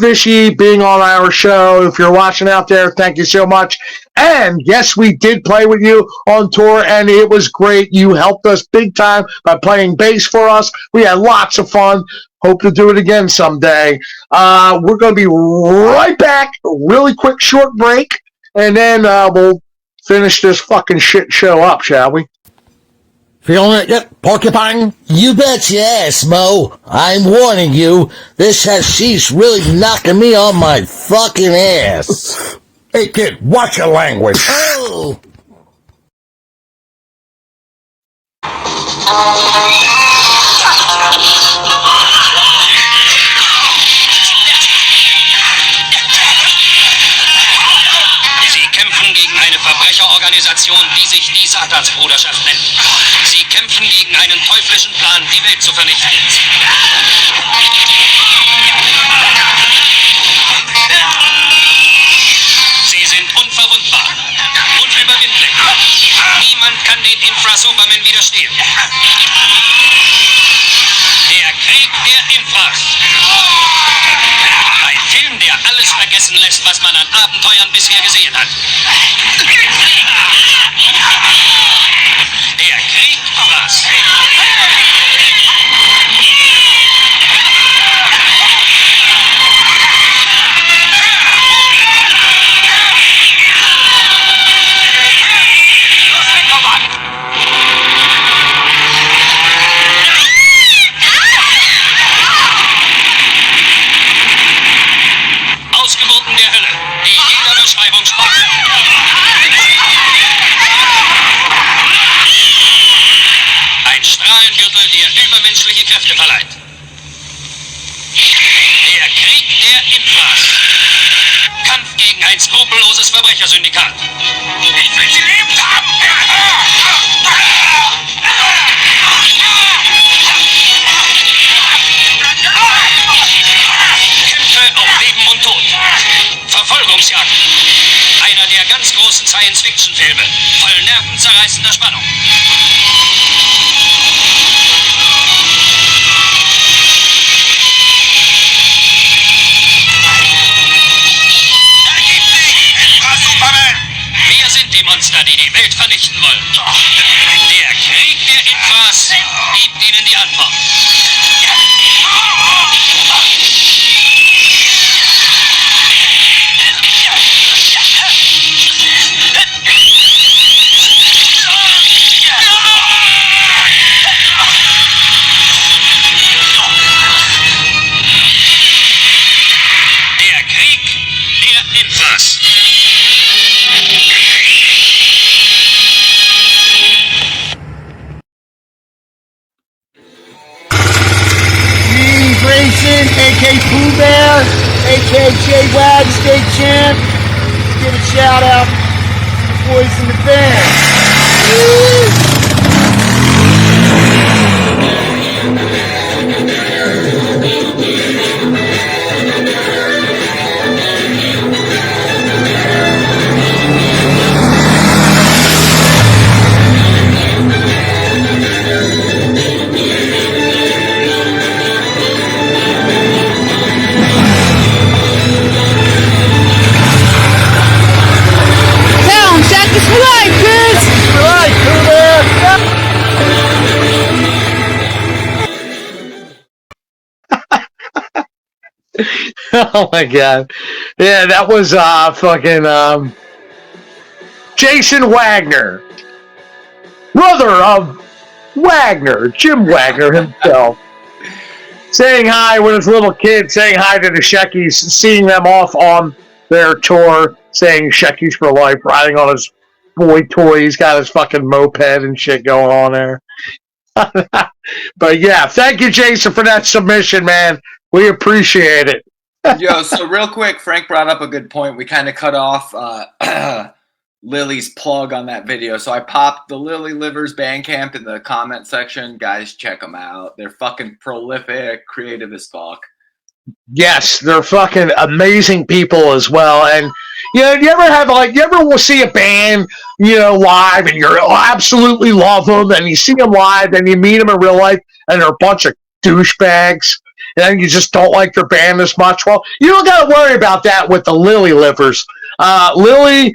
D: Fishy being on our show. If you're watching out there, thank you so much. And yes, we did play with you on tour, and it was great. You helped us big time by playing bass for us. We had lots of fun. Hope to do it again someday. We're going to be right back. Really quick, short break, and then we'll finish this fucking shit show up, shall we?
E: Feeling it yet, Porcupine? You bet your ass, Mo. I'm warning you, this hashish really knocking me on my fucking ass. Hey, kid, watch your language. Oh!
F: Sie kämpfen gegen eine Verbrecherorganisation, die sich die Satansbruderschaft nennt. Sie kämpfen gegen einen teuflischen Plan, die Welt zu vernichten. Sie sind unverwundbar, unüberwindlich. Niemand kann den Infra-Superman widerstehen. Der Krieg der Infras. Ein Film, der alles vergessen lässt, was man an Abenteuern bisher gesehen hat. Der Krieg was? Ausgeburten der Hölle, die jeder Beschreibung spottet. Ein Strahlengürtel, der übermenschliche Kräfte verleiht. Der Krieg der Infras. Kampf gegen ein skrupelloses Verbrechersyndikat. Ich will sie lebend haben! Kämpfe auf Leben und Tod. Verfolgungsjagd. Einer der ganz großen Science-Fiction-Filme. Voll nervenzerreißender Spannung. Wir sind die Monster, die die Welt vernichten wollen. Der Krieg der Infras gibt ihnen die Antwort. Der Krieg der Infras.
M: Grayson, a.k.a. Pooh Bear, a.k.a. J-Wag State Champ. Give a shout out to the boys in the band. Woo!
D: Oh my god. Yeah, that was fucking Jason Wagner. Brother of Wagner, Jim Wagner himself. Saying hi with his little kid, saying hi to the Sheckies, seeing them off on their tour, saying Sheckies for life, riding on his boy toy. He's got his fucking moped and shit going on there. But yeah, thank you, Jason, for that submission, man. We appreciate it.
C: Yo, so real quick, Frank brought up a good point. We kind of cut off Lily's plug on that video. So I popped the Lily Livers Bandcamp in the comment section. Guys, check them out. They're fucking prolific, creative as fuck.
D: Yes, they're fucking amazing people as well. And you know, you ever will see a band, live, and you absolutely love them, and you see them live, and you meet them in real life, and they're a bunch of douchebags, and you just don't like their band as much. Well, you don't got to worry about that with the Lily Livers. Lily,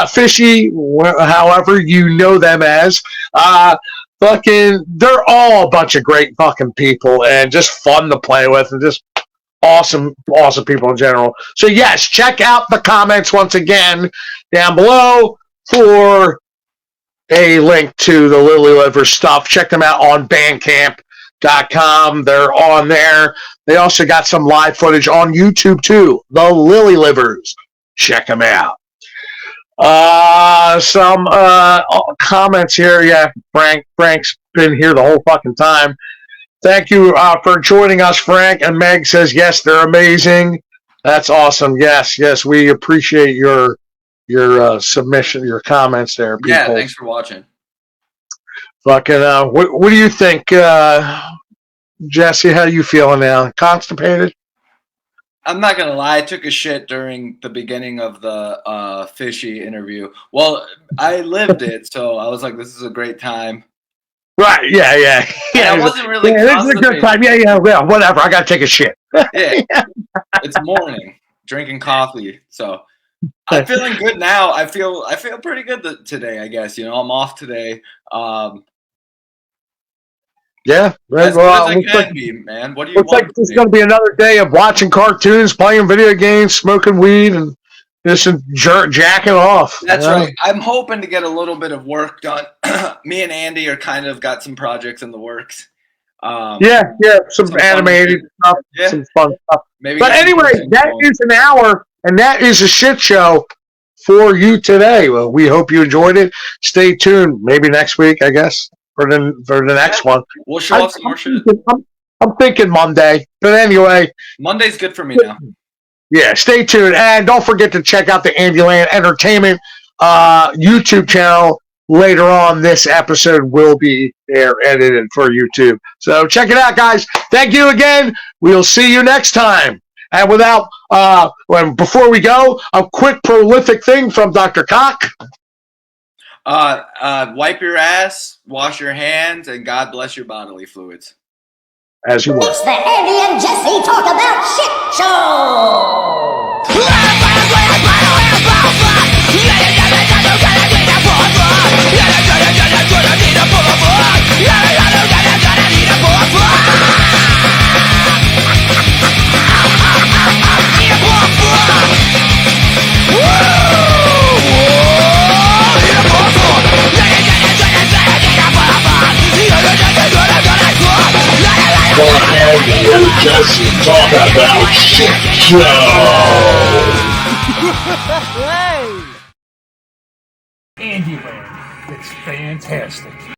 D: Fishy, however you know them as, they're all a bunch of great fucking people, and just fun to play with, and just awesome people in general. So yes, check out the comments once again down below for a link to the Lily Livers stuff. Check them out on Bandcamp.com. They're on there. They also got some live footage on YouTube too. The Lily Livers. Check them out. Some comments here. Yeah, Frank's been here the whole fucking time. Thank you for joining us, Frank. And Meg says, yes, they're amazing. That's awesome. Yes, we appreciate your submission, your comments there, people.
C: Yeah, thanks for watching.
D: Fucking, what do you think, Jesse? How you feeling now? Constipated?
C: I'm not gonna lie, I took a shit during the beginning of the Fishy interview. Well, I lived it, so I was like, this is a great time.
D: Right, yeah.
C: I wasn't really
D: this is a good time. Yeah, whatever. I gotta take a shit.
C: Yeah. It's morning, drinking coffee. So I'm feeling good now. I feel pretty good today, I guess. I'm off today.
D: Yeah,
C: as good as I can be, man. What do you want?
D: Looks like it's going to be another day of watching cartoons, playing video games, smoking weed, and just jacking off.
C: That's right. I'm hoping to get a little bit of work done. Me and Andy are kind of got some projects in the works.
D: Some animated stuff, some fun stuff.
C: Maybe
D: but anyway, that is an hour, and that is a shit show for you today. Well, we hope you enjoyed it. Stay tuned. Maybe next week, I guess, for the next one.
C: We'll show off some more shit.
D: I'm thinking Monday, but anyway,
C: Monday's good for me now.
D: Yeah, stay tuned, and don't forget to check out the Andyland Entertainment YouTube channel. Later on, this episode will be there edited for YouTube. So check it out, guys. Thank you again. We'll see you next time. And before we go, a quick prolific thing from Dr. Cock.
C: Wipe your ass, wash your hands, and God bless your bodily fluids.
D: As you will.
A: It's the Andy and Jesse Talk About Shit Show!
B: The Andy and Jesse Talk About Shit Show!
N: Andyland, it's fantastic.